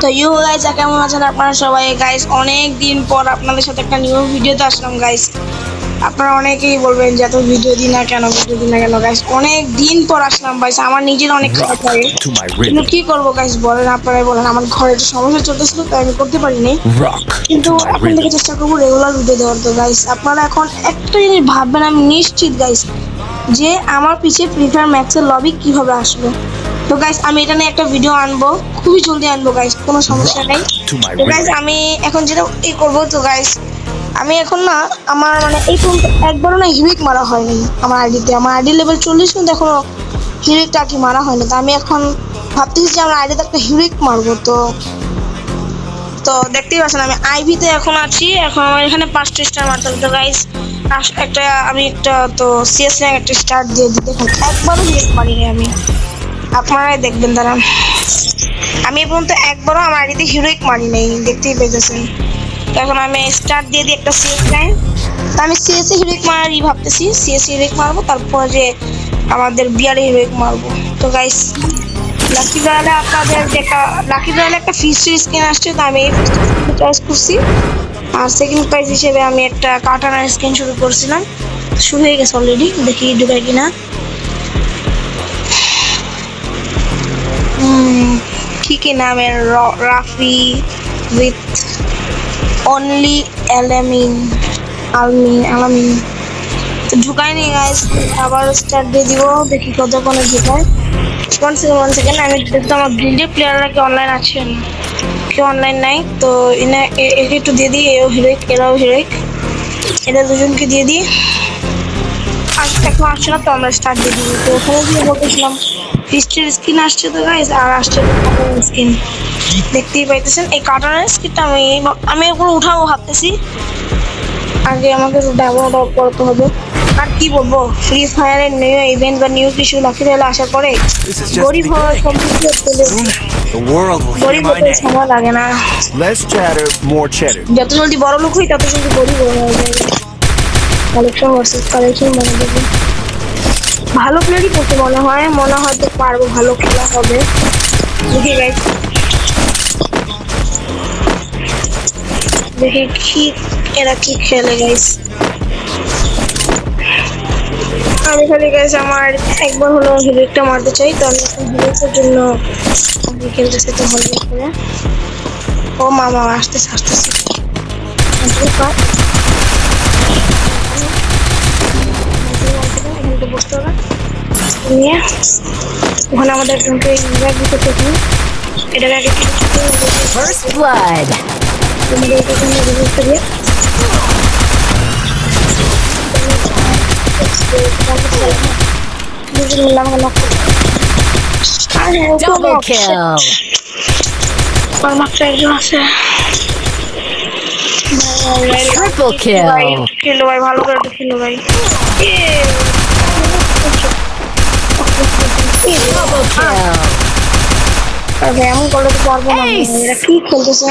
তো you guys কেমন আছেন আপনারা সবাই? গাইস অনেক দিন পর আপনাদের সাথে একটা নিউ ভিডিওতে আসলাম গাইস। আপনারা অনেকেই বলবেন যে এত ভিডিও দিন না কেন গাইস, অনেক দিন পর আসলাম গাইস। আমার নিজের অনেক খারাপ Rock লাগে, to my কিন্তু rhythm. কি করবো গাইস বলেন, আপনারাই বলেন। আমার ঘরে একটা সমস্যা চলতেছিল তাই আমি করতে পারিনি, Rock কিন্তু to my এখন থেকে rhythm. চেষ্টা করবো রেগুলার ভিডিও দেওয়ার। তো গাইস আপনারা এখন একটা জিনিস ভাববেন, আমি নিশ্চিত গাইস যে আমার পিছে ফ্রি ফায়ার ম্যাক্সের লবি কিভাবে আসবে। তো গাইস আমি এটা নিয়ে একটা ভিডিও আনবো, খুবই জলদি আনবো গাইস, কোনো সমস্যা নেই। Rock to my তো গাইস rhythm. আমি এখন যেটা করবো, তো গাইস আমি এখন না, আমার মানে এই পর্যন্ত একবারও না হিউইক মারা হয়নি আমার আইডিতে। আমার আইডি লেভেল 40, কিন্তু এখনো হিউইকটা কি মারা হয়নি। তো আমি এখন ভাবতেছি যে আমার আইডিতে একটা হিউইক মারবো। তো তো দেখতেই পাচ্ছেন আমি আইভিতে এখন আছি। এখন আমার এখানে 5টা স্টার মারতে হবে। তো গাইস একটা আমি একটা তো সিএস র্যাঙ্ক একটা স্টার্ট দিয়ে দিই। দেখুন একবারও হিউইক মারিনি আমি, আপনারাই দেখবেন দাঁড়ান। আমি এ পর্যন্ত একবারও আমার আইডিতে হিরোইক মারি নেই, দেখতেই পেয়েছেন। তো এখন আমি স্টার্ট দিয়ে দিই একটা সিএস র্যাঙ্ক। তো আমি সিএস হিরোইক মারি ভাবতেছি, সিএস হিরোইক মারবো, তারপর যে আমাদের বিয়ার হিরোইক মারবো। তো গাইস লাকি রয়্যালে আপনাদের যেটা লাকি রয়্যালে একটা ফিস্টের স্কিন আসছে, তো আমি এই ফিস্টের চয়েস করছি। আর সেকেন্ড প্রাইজ হিসেবে আমি একটা কাটানার স্কিন শুরু করছিলাম, শুরু হয়ে গেছে অলরেডি, দেখি ঢুকাই কিনা। কি নামের রাফি উইথ অনলি আলামিন তো ঢুকায়নি গাইস। আবার স্টার্ট দিয়ে দিব, দেখি কতক্ষণে ঢুকায়। 1 সেকেন্ড আমি দেখতে আমার গিল্ডের প্লেয়াররা কি অনলাইন আছেন, কেউ অনলাইন নাই। তো একে একটু দিয়ে দিই, এও হিরোইক এরাও হিরোইক, এরা দুজনকে দিয়ে দিই। আর এখন আসছে না, তো আমরা স্টার্ট দিয়ে দিই। তো ওখানে গিয়ে বলতেছিলাম ফিস্টের স্কিন আসছে তো গাইস, আর আসছে কাটার স্কিন, দেখতেই পাইতেছেন। এই কাটার স্কিনটা আমি এখন উঠাবো ভাবতেছি, আগে আমাকে ডাউনলোড করতে হবে। আর কি বলবো, ফ্রি ফায়ারের নিউ ইভেন্ট বা নিউ কিছু লাকি রয়্যালে আসার পরে This is just গরিব হওয়ার beginning. সম্পর্কে Soon, the world will hear গরিব my হতে name. সময় লাগে না। Less chatter, more cheddar. যত জলদি বড় লোক হই তত জলদি গরিব হয়ে যায়। কালেকশন ভার্সেস কালেকশন মনে দেবে, ভালো প্লেয়ারই করতে মনে হয় তো পারবো, ভালো খেলা হবে। দেখি গাইস, দেখি কি এরা কি খেলে গাইস। আমি খালি গাইস আমার একবার হলো হিরোইকটা মারতে চাই, তো আমি এখন হিরোইকের জন্য আমি খেলতেছি। তো হলো করে ও মামা আসতেছে এখানে তো বসতে হবে নিয়ে। ওখানে আমাদের একজনকে ইনভাইট দিতে থাকুন, এটাকে আগে First blood. তোমাদের এখানে রেজিস্টার দিয়ে Double kill. মাত্র একজন আছে। Triple kill. খেলো ভাই, ভালো করে তো খেলো ভাই। Double kill. আর ভাই এমন করলে তো পারবো না, এরা কি খেলতেছে।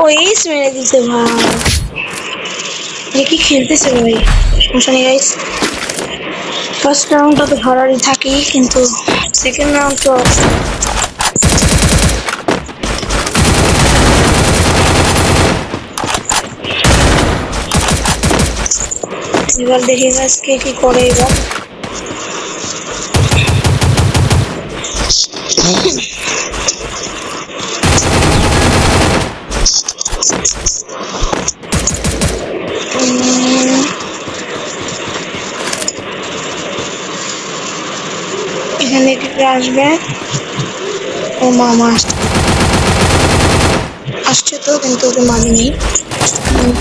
ও এইস মেরে দিছে ভাই, কি খেলতেছে ভাই। সমস্যা নেই গাইস, ফার্স্ট রাউন্ডটা তো ধরারই থাকি, কিন্তু সেকেন্ড রাউন্ড তো এবার দেখি গাইস কে কি করে। এবার এখানে কি আসবে, ও মামা আসছে তো, কিন্তু ওকে মারিনি,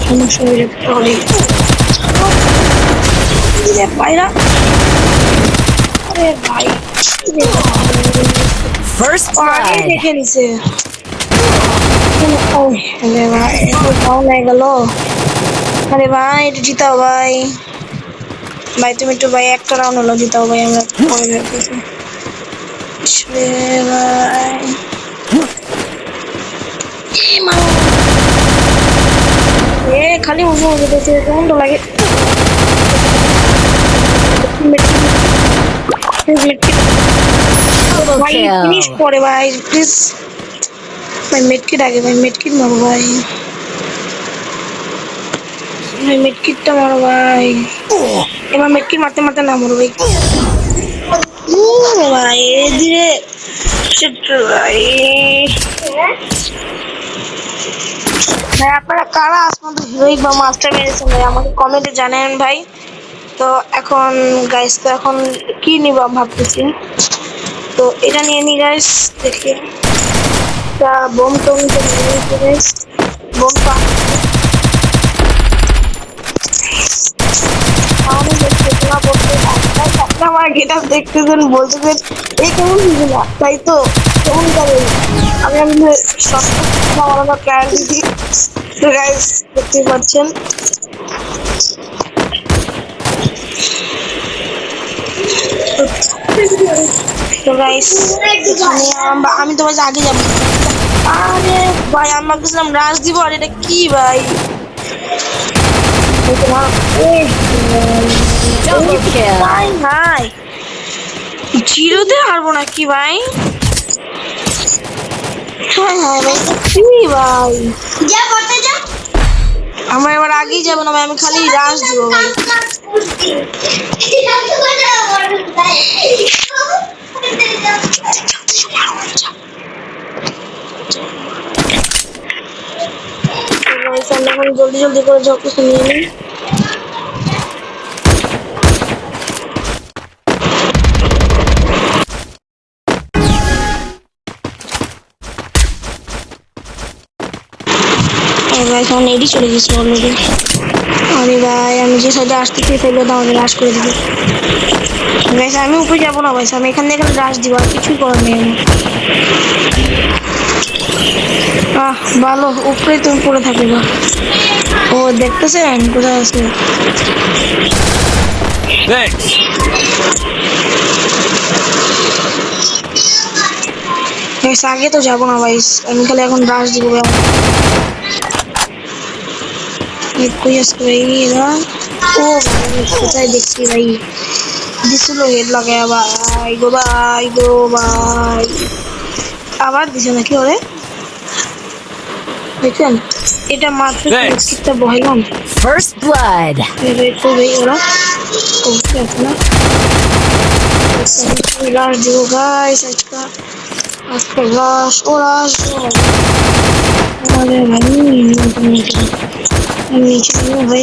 সমস্যা হয়ে যেতে পারে। পায়রা, আরে ভাই First আগে blood. দেখে নিছে। আরে ভাই ডাউন হয়ে গেল। আরে ভাই একটু জিতাও ভাই, ভাই তুমি একটু ভাই একটা রাউন্ড হলো জিতাও ভাই, আমরা পরে দেখতেছি। ভাই খালি উঠবো যেতেছে, কেমন তো লাগে। Double ভাই ফিনিশ kill. করে ভাই প্লিজ। ভাই মেডকিট আগে, ভাই মেডকিট মারো ভাই, ভাই মেডকিটটা মারো ভাই। এবার মেডকিট মারতে মারতে না মরো ভাই। ভাই ধীরে ভাই। ভাই আপনারা কারা আসমান্ত হিরোইক বা মাস্টার মেরেছেন ভাই আমাকে কমেন্টে জানান ভাই। তো এখন গাইস, তো এখন কি নিব আমি ভাবতেছি। তো এটা নিয়ে নি গাইস, দেখি তা বোম টোম তো নিয়ে নিচ্ছি গাইস। বোম তো আমাদের দেখতে না বলতে আপনি আমার গেটআপ দেখতেছেন বলতেছেন এই কেমন বুঝি না, তাই তো কেমন করে আমি আপনাদের সব আমার ট্রায়াল দিচ্ছি। তো গাইস দেখতে পাচ্ছেন তো গাইস এখানে আমি তো ভাই আগে যাবো। আরে ভাই আমি ভাবতেছিলাম রাশ দিব, আর এটা কি ভাই? Double kill. ভাই ভাই জিরোতে হারবো নাকি ভাই? হ্যাঁ হ্যাঁ ভাই এটা কি ভাই? আমরা এবার আগেই যাবো না ভাই, আমি খালি রাশ দিব ভাই। তো guys, আমরা এখন জলদি জলদি করে সব কিছু নিয়ে নিই। গাইস আমার এডি চলে গেছে অলরেডি। আরে ভাই আমি যে সাইডে আসতে চাই সেগুলো তো আমাকে রাশ করে দিবে। গাইস আমি উপরে যাবো না ভাই, আমি এখান থেকে রাশ দিব, আর কিছুই করার নেই আমার। ভালো উপরে তুমি পড়ে থাকবে বা। ও দেখতেছেন কোথায় আছে? Thanks. গাইস আগে তো যাবো না ভাই, আমি খালি এখন রাশ দিব ভাই। কই আসছে ভাই এরা? ও ভাই কোথায় দেখছি ভাই, দিছিল হেড লাগায় ভাই গো ভাই গো ভাই, আবার দিছে নাকি ওরে? দেখছেন এটা মাত্র Thanks. একটা বহাইলাম। First blood. তো ভাই ওরা ওকে আছে না, রাশ দিব গাইস আজকে, আজকে রাশ ও রাশ আমাদের ভাই নিচে ভাই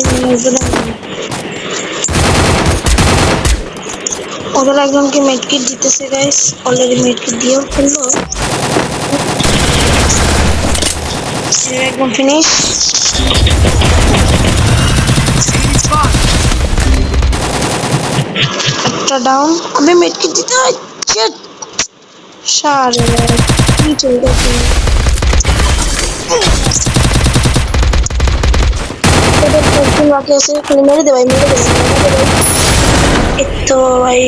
ওদের একজনকে মেডকিট দিতেছে গাইস, অলরেডি মেডকিট দিয়েও ফেললো। একদম ফিনিশ। একটা ডাউন, আমি মেডকিট দিতে হচ্ছে সারে কি চলতেছে? ওদের কয়েকজন বাকি আছে, খালি মেরে দে ভাই, মেরে দে ভাই, মেরে দে ভাই। তো ভাই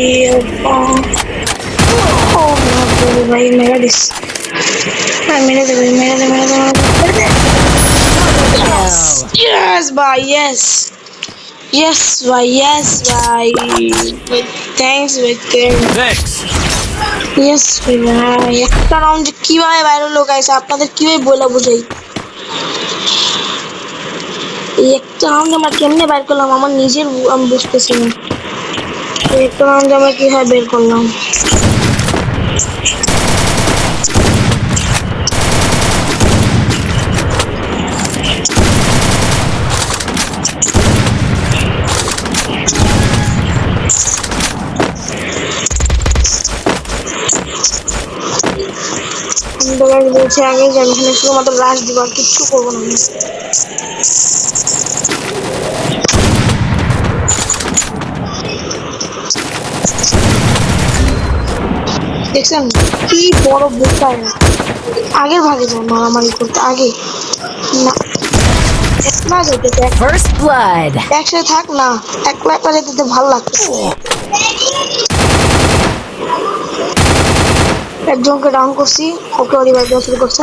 ও ভাই মেরে দিস, হ্যাঁ মেরে দে ভাই, মেরে দে মেরে দে মেরে দে। Yes ভাই, yes yes ভাই, yes ভাই, থ্যাঙ্কস ভাই, Thanks. yes ভাই। একটা রাউন্ড কিভাবে বাইরে লোক আছে আপনাদের কিভাবে বলে বুঝাই, এই একটা রাউন্ড আমরা কেমনে বাইর করলাম আমার নিজের আমি বুঝতেছি না, এই একটা রাউন্ড আমরা কিভাবে বের করলাম। আমি তো গাইস বলছি আগে যে আমি এখানে শুধুমাত্র রাশ দিব আর কিচ্ছু করবো না আমি। দেখছেন কি বড় বোকায়, আগের ভাগে যায় মারামারি করতে আগে না, একলা যেতে First blood. একসাথে থাক না, একলা একলা যেতে ভালো লাগতেছে। একজনকে ডাউন করছি, ওকে রিভাইভ দেওয়া শুরু করছে।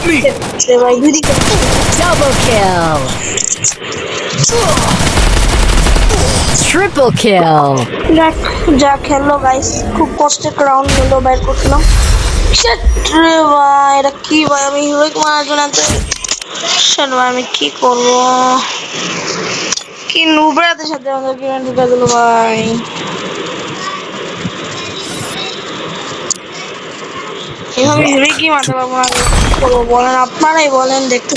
me! রে ভাই দুই দিকে Double kill. Triple kill. যাক যা খেললো গাইস, খুব কষ্টে রাউন্ড হলো, বাইর করছিলাম। Shit রে ভাই, এটা কি ভাই, আমি হিরোইক মারার জন্য এত shit ভাই, আমি কি করবো? কি নুবরাদের সাথে আমাদের কি ঢুকে দিল ভাই। এভাবে হিরোইক কি মারতে পারবো না, কি করবো বলেন, আপনারাই বলেন, দেখতে।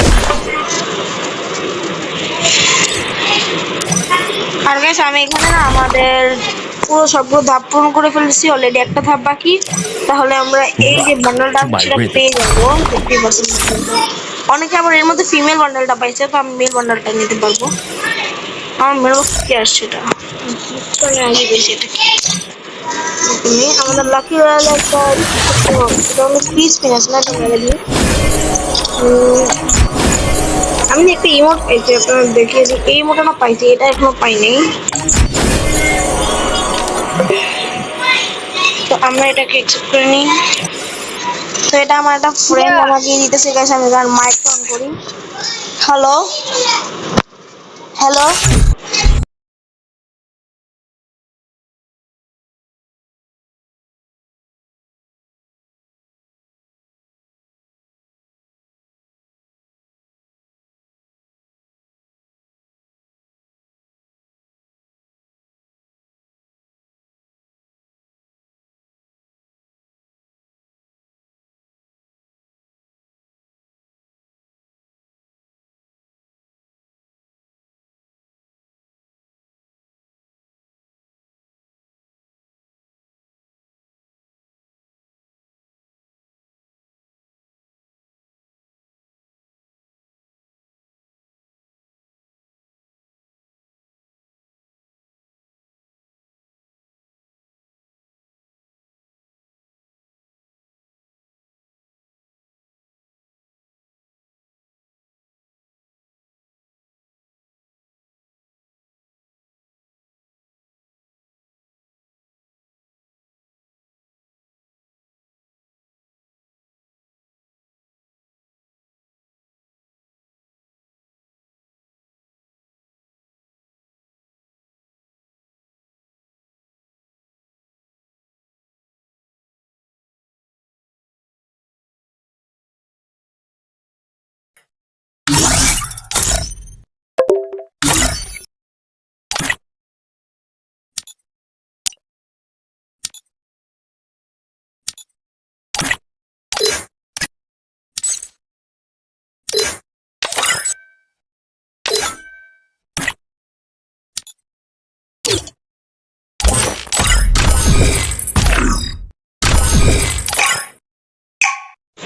আর গাইস আমি এখানে না আমাদের পুরো সবগুলো ধাপ পূরণ করে ফেলেছি, অলরেডি একটা ধাপ বাকি, তাহলে আমরা এই যে বান্ডেলটা To my সেটা rhythm. পেয়ে যাবো 50%। অনেকে আবার এর মধ্যে ফিমেল বান্ডেলটা পাইছে, তো আমি মেল বান্ডেলটা নিতে পারবো। আমার মেল বক্স কি আসছে এটা, মানে আমি বেশি এটা কি তুমি আমাদের লাকি রয়্যাল একটা এটা হলো স্পিচ ফিনিশ না, এটা মেলে দিই। আমি না একটা ইমোট পাইছি, আপনারা দেখিয়েছি, এই ইমোটটা না পাইছি, এটা এখনো পাইনি। তো আমরা এটাকে অ্যাকসেপ্ট করে নিই। তো এটা আমার একটা ফ্রেন্ড আমাকে দিতেছে গাইস, আমি গান মাইক অন করি। হ্যালো হ্যালো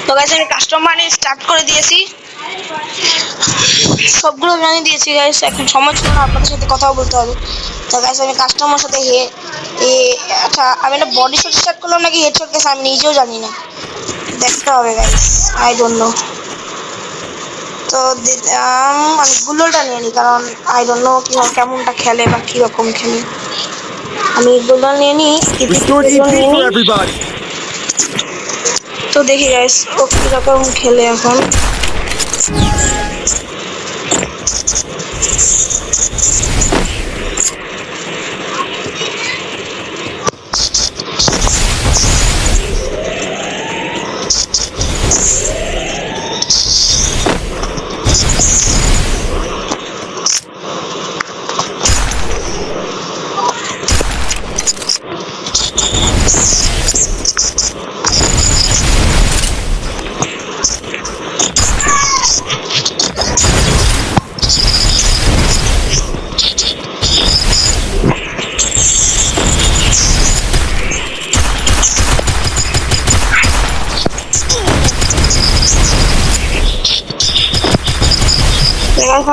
তো গাইস আমি কাস্টমার স্টার্ট করে দিয়েছি, সবগুলো জানিয়ে দিয়েছি গাইস, এখন সময় ছিল না, আপনাদের সাথে কথাও বলতে হবে। তো গাইস আমি কাস্টমার সাথে আচ্ছা আমি একটা বডি শট স্টার্ট করলাম নাকি হেডশট গেছে আমি নিজেও জানি না, দেখতে হবে গাইস, আই ডোন্ট নো। তো আমি গুলোটা নিয়ে নিই, কারণ আই ডোন্ট নো কেমনটা খেলে বা কিরকম খেলে। আমি গুলো নিয়ে নিই, Restored EP নিয়ে for নিই। everybody. তো দেখি গাইস ও কিরকম খেলে এখন।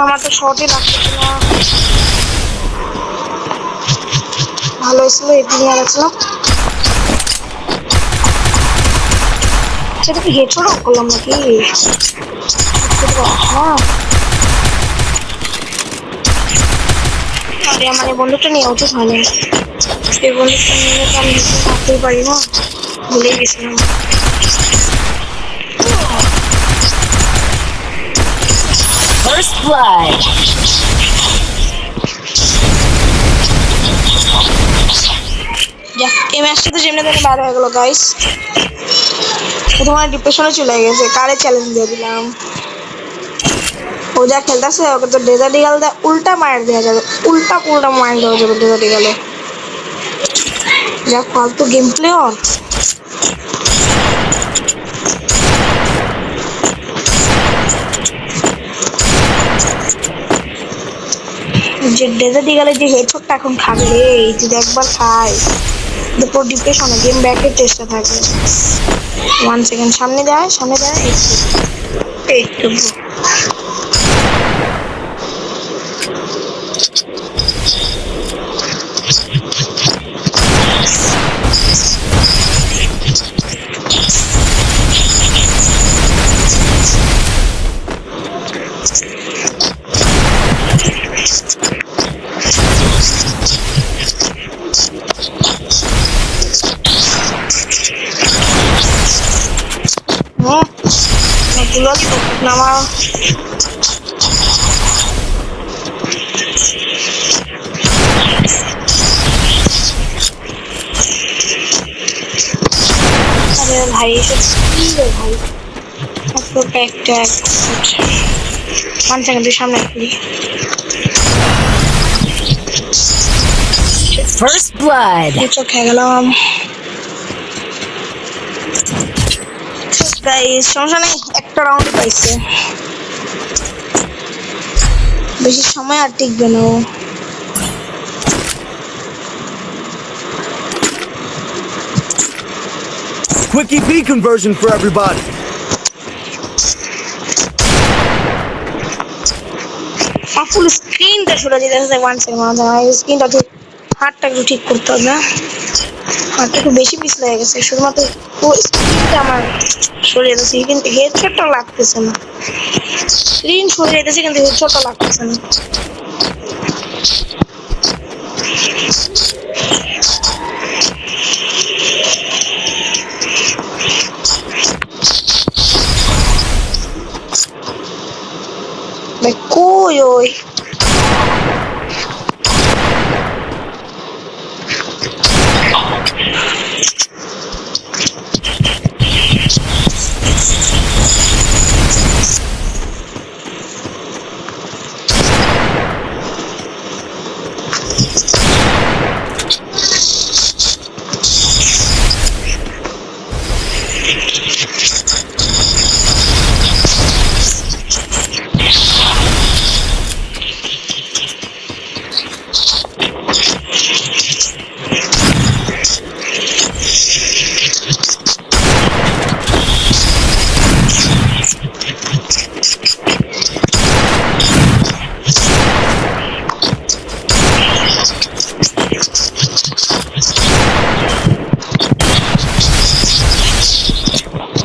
আমার তো শর্টই লাগতেছে না, ভালো ছিল এই দিন গেছিলাম, সেটা কি হেডশট অফ করলাম নাকি? আরে আমার এই বন্ধুটা নিয়ে উচিত হয়নি, এই বন্ধুটা নিয়ে তো আমি থাকতেই পারি না, ভুলেই গেছিলাম। blood. যাক, এই ম্যাচটা তো যেমনি তেমনি বার হয়ে গেল গাইস। তোমার ডিপ্রেশনে চলে গেছে, কারে চ্যালেঞ্জ দিয়ে দিলাম। ও যা খেলতেছে ওকে তো ডেজার্ট ইগাল উল্টা মার দেওয়া যাবে, উল্টা উল্টা মার দেওয়া যাবে ডেজার্ট ইগালে। যা ফালতু গেম প্লে অন। যে ডেজার্ট ইগালে যে হেডশটটা এখন খাবে রে, যদি একবার খায় তারপর ডিপ্রেশনে গেম ব্যাকের চেষ্টা থাকে। 1 সেকেন্ড সামনে দেয়, সামনে দেয়, এই তো নামা। আরে ভাই এসব কি রে ভাই, একটা 1 সেকেন্ড সামনে আসবি। First blood. কিছু খেয়ে গেলাম গাইস, সমস্যা নেই, একটা রাউন্ড পাইছে, বেশি সময় আর টিকবে না ও। Quickie B conversion for everybody. ফুল স্ক্রিনটা সরে যেতে 1 সেকেন্ড, স্ক্রিনটা ঠিক, হাতটা একটু ঠিক করতে হবে, হাতটা একটু বেশি পিছলে হয়ে গেছে, শুধুমাত্র স্ক্রিনটা আমার সরে যেতেছে, কিন্তু হেডশটটা লাগতেছে না। স্ক্রিন সরে যেতেছে কিন্তু হেডশটটা লাগতেছে না। ভাই কই ওই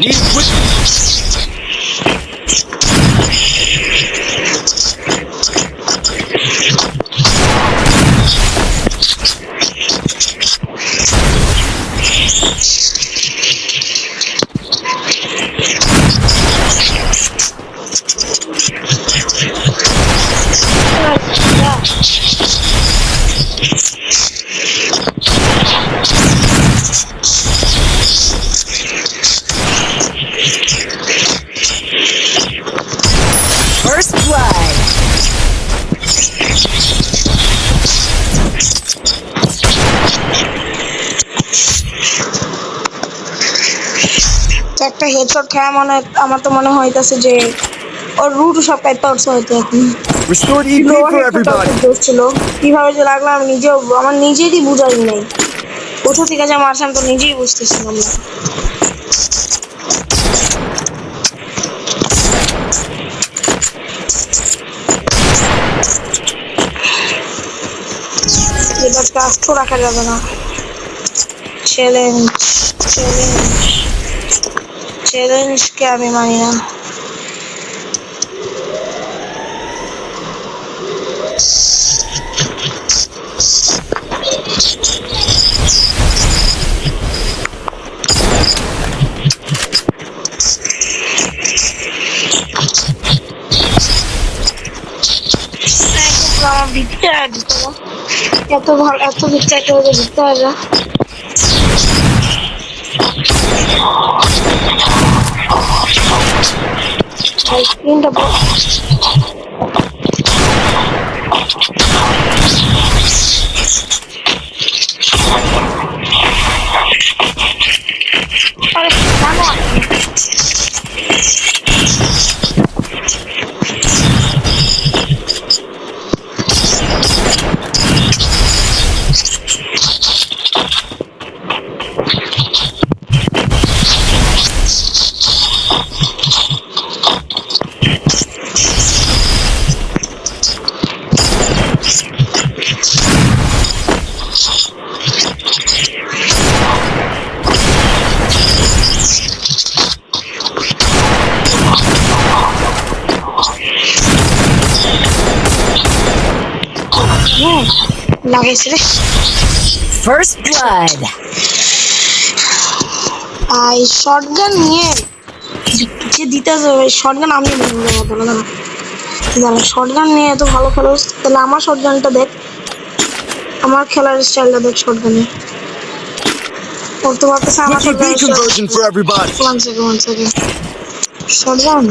Need quickie. First blood. একটা হেডশট খায় মনে, আমার তো মনে হইতাছে যে ওর রুট সব কাইতে উঠছে হয়তো এখন। Restored EP for everybody. ছিল কিভাবে যে লাগলো আমি নিজেও, আমার নিজেরই বুঝাই নাই কোথা থেকে যে মারছে, আমি তো নিজেই বুঝতেছিলাম না। এটাকে আস্ত রাখা যাবে না। চ্যালেঞ্জ চ্যালেঞ্জ চ্যালেঞ্জকে আমি মানি না। ভিক্টর এত ভালো, এত ভিক্টর ভিক্টররা স্ক্রিনটা আরে জানো লাগাইছে রে First blood. আই শটগান নিয়ে যে দিতে যাবে শটগান আমি নেবো দাঁড়া দাঁড়া শটগান নিয়ে এত ভালো খেলোস তাহলে আমার শটগানটা দেখ আমার খেলার স্টাইলটা দেখ শটগানে ওর তো ভাবতেছে আমার Quickie B shotgun conversion for everybody. One second shotgun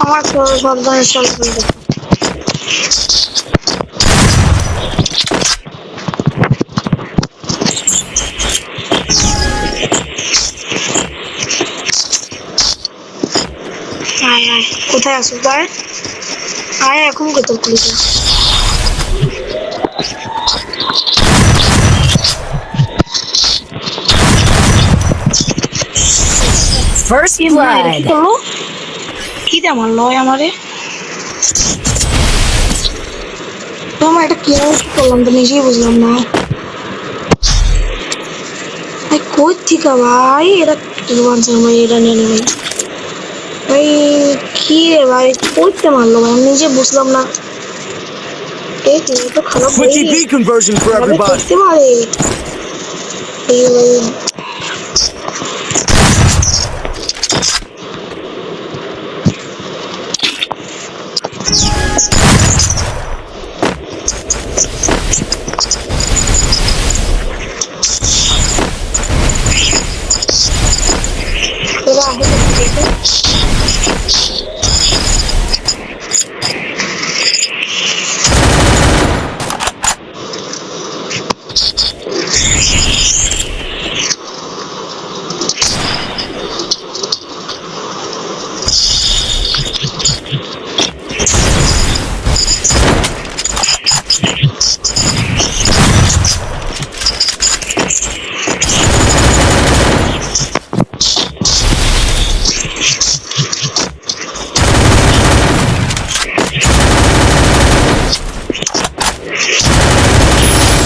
আমার শটগান স্টাইল দেখ আয় আয় কোথায় আছো আয় আয় এখন কোথাও খুলেছে First কি blood. করলো কি দে আমার লয় আমারে তোমার এটা কি করলাম তো নিজেই বুঝলাম না ভাই কই থেকে ভাই এটা অ্যাডভান্স ভাই এটা নিয়ে নেবে ভাই কি রে ভাই করতে মারলো ভাই আমি নিজে বুঝলাম না এই তো খারাপ ভাই Quickie B conversion for everybody. করতে পারে এই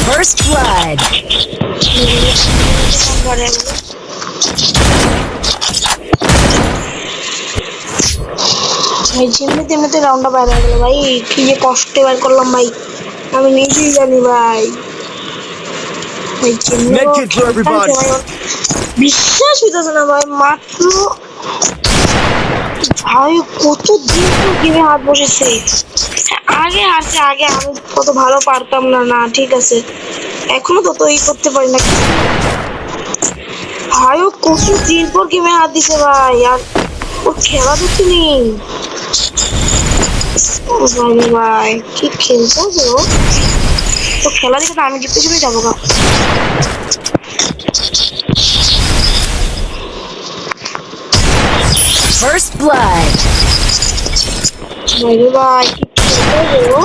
First blood. ভাই যেমনিতে রাউন্ডটা বাইরে হয়ে গেল ভাই কি যে কষ্টে বের করলাম ভাই আমি নিজেই জানি ভাই ভাই Medkit for everybody. বিশ্বাস হইতেছে না ভাই মাত্র ভাই কতদিন তো গেমে হাত বসেছে আগে হারছে আগে আমি কত ভালো পারতাম না না ঠিক আছে এখনো তত ই করতে পারি না ভাই ও কতদিন পর গেমে হাত দিছে ভাই আর ওর খেলা দেখতে নেই ও ভাই ভাই কি খেলছে ও তো খেলা দেখে তো আমি জিততে চলে যাবো গা First blood. ভাই ভাই কি খেলছে ও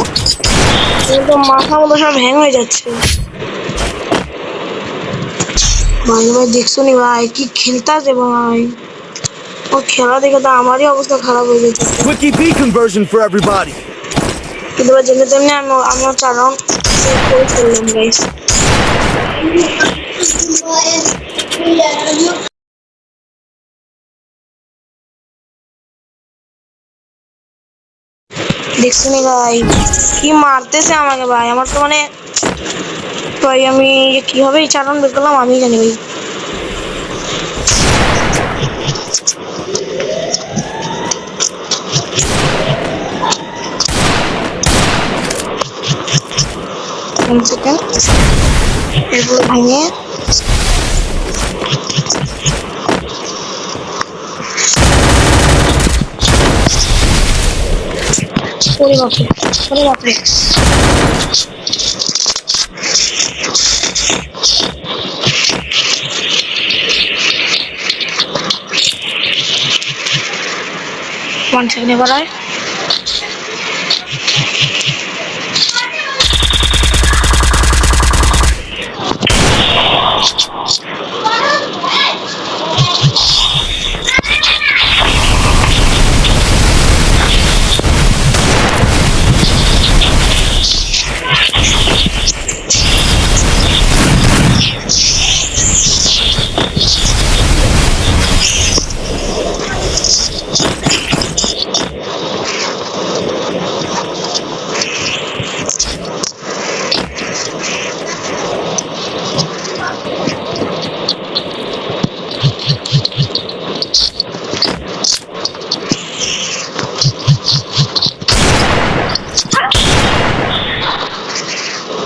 তো মাথা মতো সব হ্যাং হয়ে যাচ্ছে ভাই ভাই দেখছো নি ভাই কি খেলতে আছে ভাই ও খেলা দেখে তো আমারই অবস্থা খারাপ হয়ে যেত Quickie B conversion for everybody. কিন্তু ভাই যেমনি তেমনি আমিও 4 রাউন্ড করে ফেললাম গাইস দেখছো নি ভাই কি মারতেছে আমাকে ভাই আমার তো মানে ভাই আমি কিভাবে এই 4 রাউন্ড বের করলাম আমি জানি ভাই সেকেন্ড এগুলো ভেঙে ওরে বাপরে ওরে বাপরে ওয়ান সেকেন্ড এবার আয়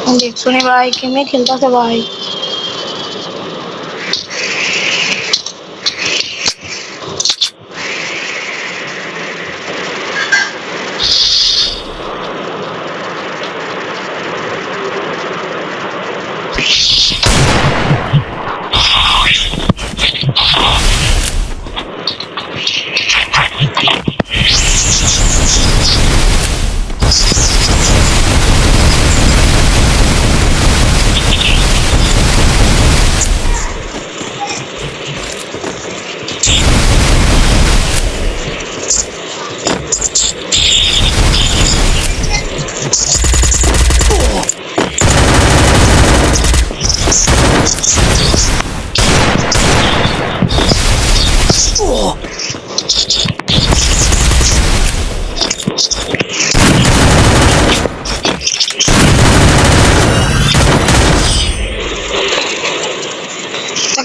देखो नहीं भाई केमने खेलता था भाई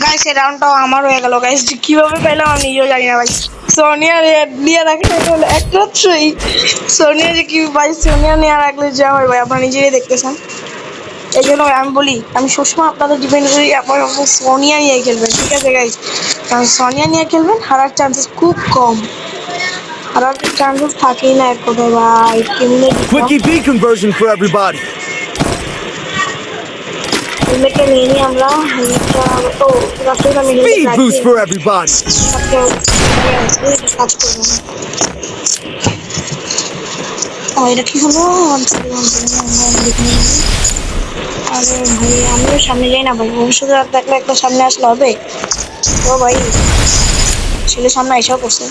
गाइस ये राउंड तो हमार হয়ে গেল गाइस কিভাবে পেলাম আমি নিজেও জানি না ভাই সোনিয়া নিয়ে রাখলে হলো একমাত্রই সোনিয়া যে কি ভাই সোনিয়া নিয়ে রাখলে যা হয় ভাই আপনারা নিজেই দেখতেছেন এই জন্য আমি বলি আমি সবসময় আপনাদের ডিপেন্ড করি আপনারা সোনিয়া নিয়ে খেলবেন ঠিক আছে গাইস কারণ সোনিয়া নিয়ে খেলবেন হারার চান্সেস খুব কম হারার চান্সেস থাকেই না এক কথায় ভাই কেমনে Quickie B conversion for everybody. হেলমেটটা নিয়ে নিই আমরা হেলমেটটা ও রাস্তায় আমি Speed boost for everybody. কাজ করবো ও এটা কি হলো আরে ভাই আমিও সামনে যাই না ভাই ভবিষ্যতে আর দেখলে একটা সামনে আসলে হবে ও ভাই ছেলে সামনে এসেও করছে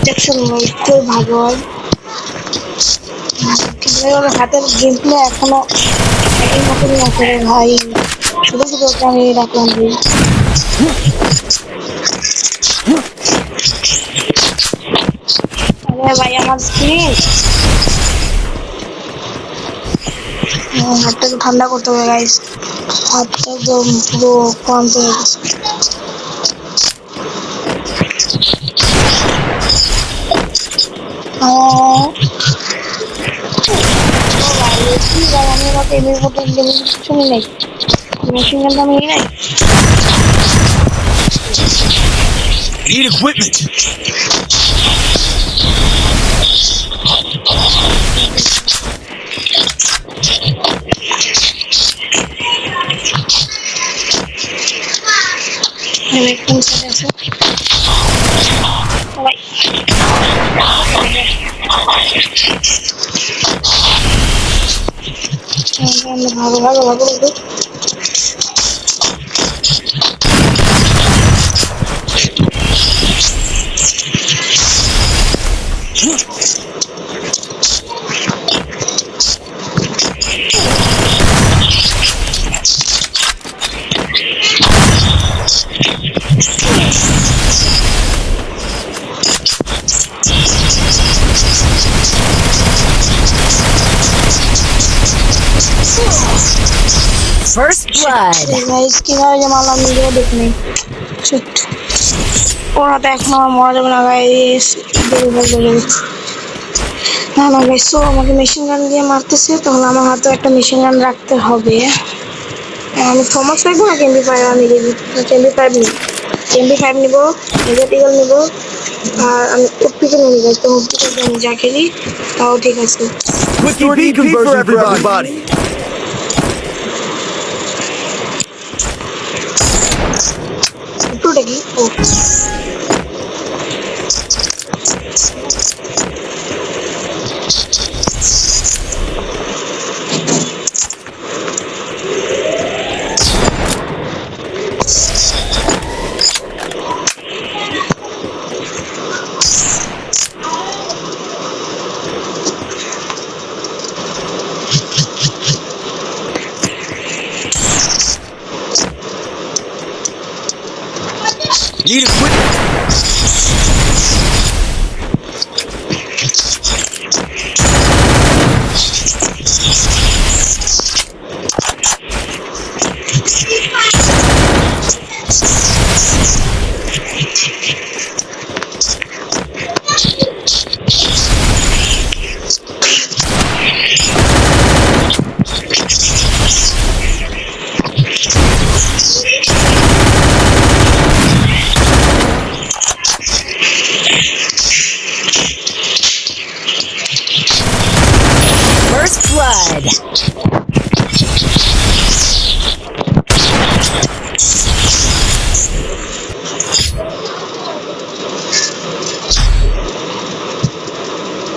দেখছেন একটু ভাগর হাতের গেম প্লে এখনো আগের মতনই আছে রে ভাই শুধু শুধু ওকে আমি রাখলাম ভাই আরে ভাই আমার স্ক্রিন হাতটা ঠান্ডা করতে হবে গাইস হাতটা একদম পুরো ক্লান্ত হয়ে গেছে আমি আমাকে এমনি মতো কিছু নেই মেশিন গানটা আমি নাই Need equipment. কোন সাইড আছে ভাই ভালো ভালো ভালো First blood. গাইস কিভাবে যে মারলাম নিজেও দেখিনি। ওরা তো এখন আমার মরা যাবে না গাইস। না না গাইস, তো আমাকে মেশিন গান দিয়ে মারতেছে, তাহলে আমার হাতে একটা মেশিন গান রাখতে হবে। আমি থমাস রাখবো না কেমবি ফাইভ, আমি কেমবি ফাইভ নিব, কেমবি ফাইভ নিব, নেগেটিভল নিব, আর আমি অপটিক্যাল নিব। তো অপটিক্যাল আমি যা খেলি তাও ঠিক আছে। Quick EV conversion for everybody. একটুটা কি ও Need equipment. First blood.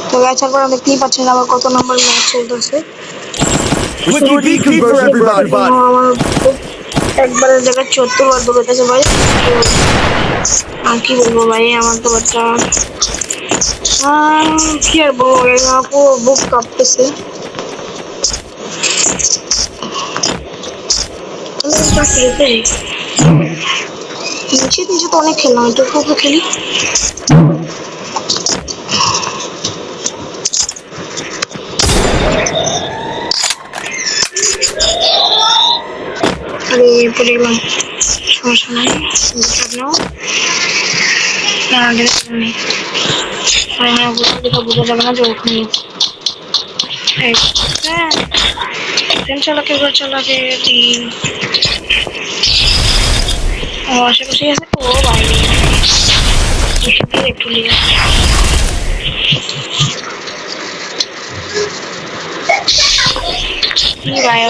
তো গাইস তারপর আমি দেখতেই পাচ্ছেন আমার কত নাম্বার ম্যাচ চলতেছে। Quick EV conversion for everybody. আমার একবারের জায়গায় ৭৪ বার দৌড়াতেছে ভাই। আর কি বলবো ভাই, আমার তো বাচ্চা কি আর বলবো ভাই, আমার পুরো বুক কাঁপতেছে। নিচে নিচে তো অনেক খেললাম, একটু একটু খেলি। আরে পড়ে গেলাম, সমস্যা নাই, নাও না নেই। বোঝা যাবে না যে ওখানে ট্রেন চালাকে ঘর চালাকে ও আশেপাশে আছে। ও ভাই একটু লিখে ভাই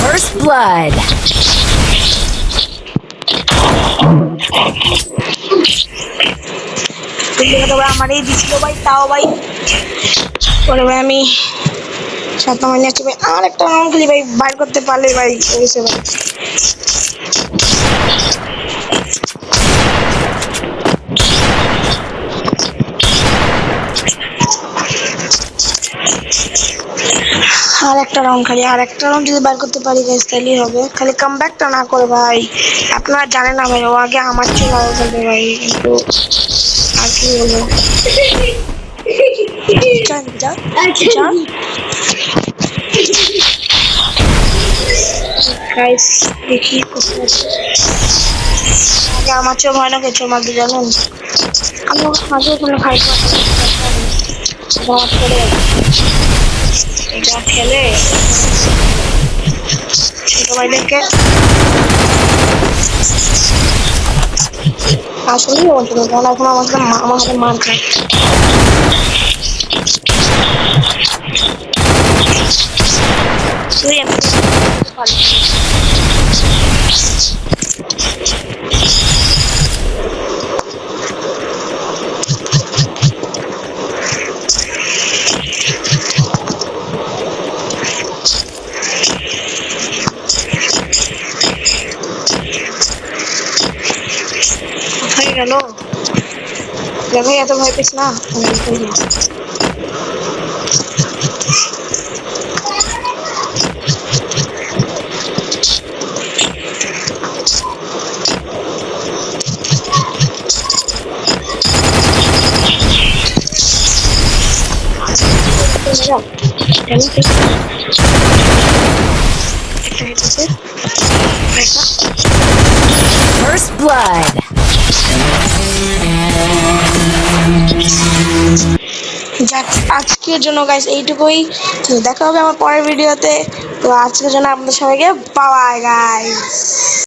First blood. আমার এই দিছিল ভাই, তাও ভাই পরে ভাই আমি 7 নম্বর নিয়ে আসছি ভাই। আর একটা রাউন্ড খেলি ভাই, বাইর করতে পারলে ভাই হয়েছে ভাই। আর একটা রাউন্ড খালি, আর একটা রাউন্ড যদি বার করতে পারি গাইস তাহলেই হবে। খালি কামব্যাকটা না করে ভাই, আপনারা জানেন না ভাই, ও আগে আমার চেয়ে ভালো খেলবে ভাই, কিন্তু আর কি বলবো। যান যান যান গাইস, দেখি কোথায় আগে আমার চেয়ে ভয়ানক এঁচড় মারতে জানেন। আমি ওকে মাঝে ওখানে ফাইট করতে এটা খেলে ছোট ভাইদেরকে আসলেই বলছিল কারণ এখন আমার সাথে আমার হাতে মার খায়। তুই আমি পারি কোথায় গেল ভাই এত ভয় পেস না First blood. যাক আজকের জন্য গাইস এইটুকুই। তো দেখা হবে আমার পরের ভিডিওতে। তো আজকের জন্য আপনাদের সবাইকে বাই বাই গাইস।